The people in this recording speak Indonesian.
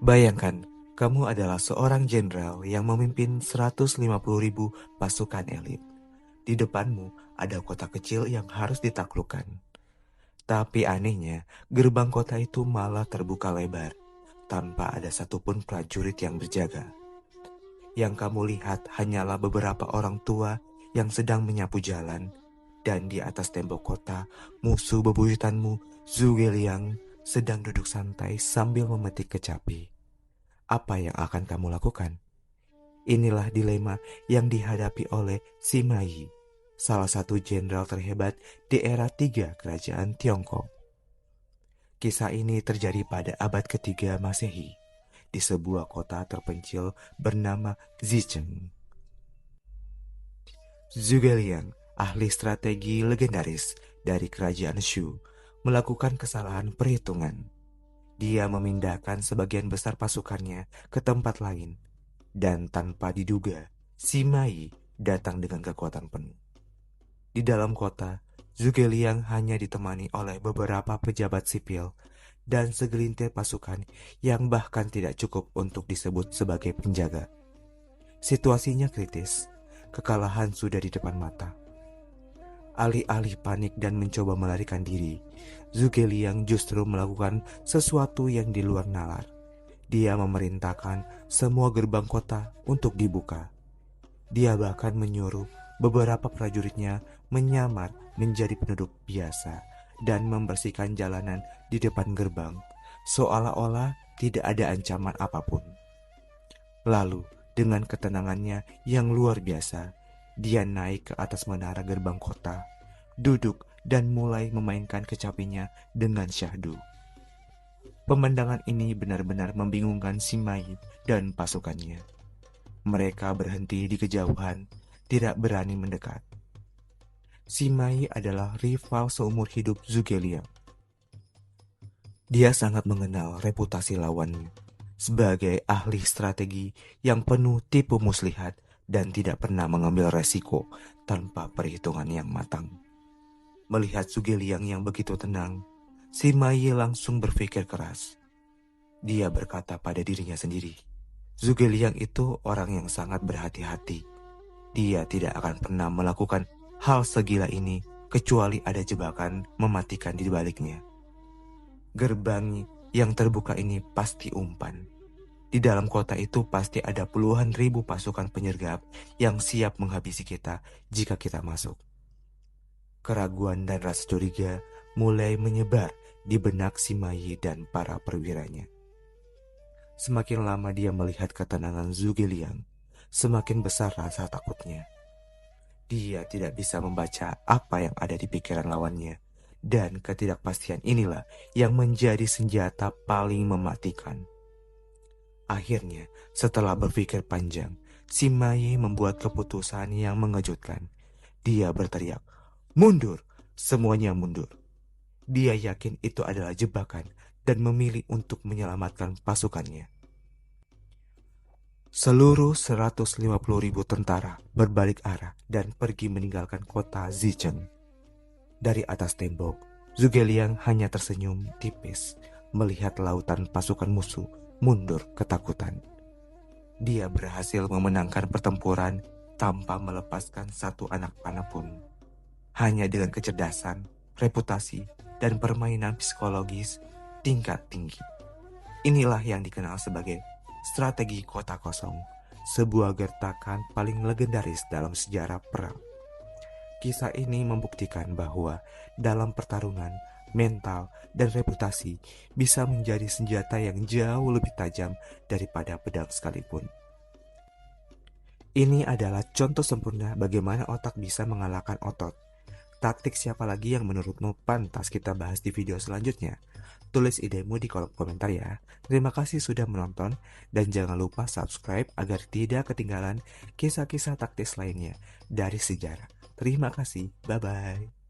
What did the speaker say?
Bayangkan, kamu adalah seorang jenderal yang memimpin 150.000 pasukan elit. Di depanmu ada kota kecil yang harus ditaklukkan. Tapi anehnya, gerbang kota itu malah terbuka lebar, tanpa ada satupun prajurit yang berjaga. Yang kamu lihat hanyalah beberapa orang tua yang sedang menyapu jalan, dan di atas tembok kota, musuh bebuyutanmu, Zhuge sedang duduk santai sambil memetik kecapi. Apa yang akan kamu lakukan? Inilah dilema yang dihadapi oleh Sima Yi, salah satu jenderal terhebat di era 3 kerajaan Tiongkok. Kisah ini terjadi pada abad ketiga Masehi di sebuah kota terpencil bernama Zicheng. Zhuge Liang, ahli strategi legendaris dari kerajaan Shu, melakukan kesalahan perhitungan. Dia memindahkan sebagian besar pasukannya ke tempat lain, dan tanpa diduga, Sima Yi datang dengan kekuatan penuh. Di dalam kota, Zhuge Liang hanya ditemani oleh beberapa pejabat sipil dan segelintir pasukan yang bahkan tidak cukup untuk disebut sebagai penjaga. Situasinya kritis, kekalahan sudah di depan mata. Alih-alih panik dan mencoba melarikan diri, Zhuge Liang justru melakukan sesuatu yang di luar nalar. Dia memerintahkan semua gerbang kota untuk dibuka. Dia bahkan menyuruh beberapa prajuritnya menyamar menjadi penduduk biasa dan membersihkan jalanan di depan gerbang, seolah-olah tidak ada ancaman apapun. Lalu, dengan ketenangannya yang luar biasa, dia naik ke atas menara gerbang kota, duduk dan mulai memainkan kecapinya dengan syahdu. Pemandangan ini benar-benar membingungkan Sima Yi dan pasukannya. Mereka berhenti di kejauhan, tidak berani mendekat. Sima Yi adalah rival seumur hidup Zhuge Liang. Dia sangat mengenal reputasi lawannya sebagai ahli strategi yang penuh tipu muslihat dan tidak pernah mengambil resiko tanpa perhitungan yang matang. Melihat Zhuge Liang yang begitu tenang, Sima Yi langsung berpikir keras. Dia berkata pada dirinya sendiri, Zhuge Liang itu orang yang sangat berhati-hati. Dia tidak akan pernah melakukan hal segila ini kecuali ada jebakan mematikan di baliknya. Gerbang yang terbuka ini pasti umpan. Di dalam kota itu pasti ada puluhan ribu pasukan penyergap yang siap menghabisi kita jika kita masuk. Keraguan dan rasa curiga mulai menyebar di benak Sima Yi dan para perwiranya. Semakin lama dia melihat ketenangan Zhuge Liang, semakin besar rasa takutnya. Dia tidak bisa membaca apa yang ada di pikiran lawannya, dan ketidakpastian inilah yang menjadi senjata paling mematikan. Akhirnya, setelah berpikir panjang, Sima Yi membuat keputusan yang mengejutkan. Dia berteriak, "Mundur! Semuanya mundur!" Dia yakin itu adalah jebakan dan memilih untuk menyelamatkan pasukannya. Seluruh 150.000 tentara berbalik arah dan pergi meninggalkan kota Zicheng. Dari atas tembok, Zhuge Liang hanya tersenyum tipis melihat lautan pasukan musuh mundur ketakutan. Dia berhasil memenangkan pertempuran tanpa melepaskan satu anak panah pun. Hanya dengan kecerdasan, reputasi, dan permainan psikologis tingkat tinggi. Inilah yang dikenal sebagai strategi kota kosong, sebuah gertakan paling legendaris dalam sejarah perang. Kisah ini membuktikan bahwa dalam pertarungan, mental dan reputasi bisa menjadi senjata yang jauh lebih tajam daripada pedang sekalipun. Ini adalah contoh sempurna bagaimana otak bisa mengalahkan otot. Taktik siapa lagi yang menurutmu pantas kita bahas di video selanjutnya? Tulis idemu di kolom komentar ya. Terima kasih sudah menonton dan jangan lupa subscribe agar tidak ketinggalan kisah-kisah taktis lainnya dari sejarah. Terima kasih, bye-bye.